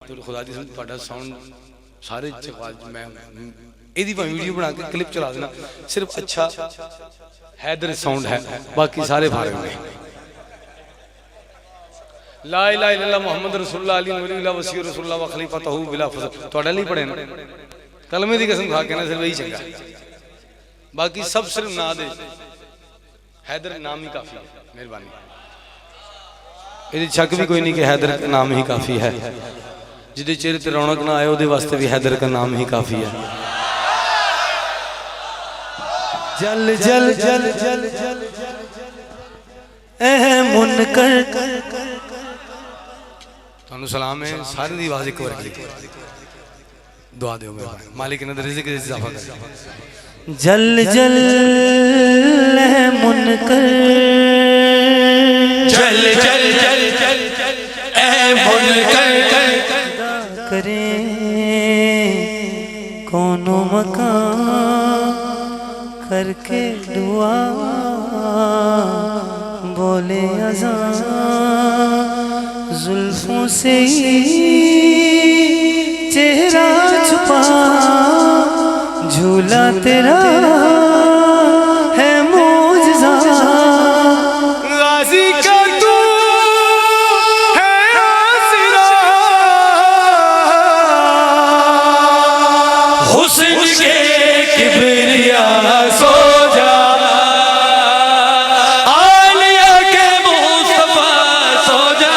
तो खुदा दी तुहाडा साउंड सारे मैं एदी वीडियो बना के क्लिप चला देना। सिर्फ अच्छा हैदर साउंड है, बाकी सारे फारे ने। ला इलाहा इल्लल्लाह मुहम्मद रसूलुल्लाह अली नबी वसी रसूलुल्लाह व खलीफतहू बिला फज़ल तोड़ा नहीं पढ़े ना, कलमे दी कसम खा के ना सिर्फ यही चंगा, बाकी सब सिर्फ ना दे हैदर नाम ही काफी है। मेहरबानी, ये शक भी कोई नहीं कि हैदर का नाम ही काफी है। जिहदे चेहरे ते रौनक ना आए उहदे वास्ते भी हैदर का नाम ही काफी है। जल जल जल जल जल ए मुनकर तुहानू सलाम है। सारे दी आवाज एक बार दुआ दो मेरे मालिक ने रिज़्क़ दे इजाफा कर। जल जल मुनकर जल जल जल जल ए मुनकर करें कोनो मकान करके दुआ बोले अज़ान जुल्फों से चेहरा छुपा झूला तेरा है मौजज़ा गाज़ी का तू है आसरा हुस्न के किबरिया सो जा आलिया के मुस्तफा सो जा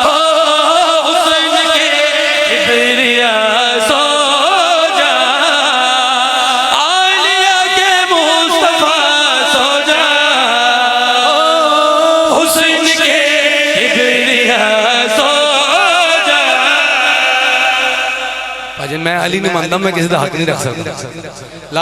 हुस्न के किबरिया सो जा आलिया के मुस्तफा सो जा हुस्न के किबरिया सो जा। भाजन मैं अली नहीं मानता, मैं किसी का हक नहीं रख सकता।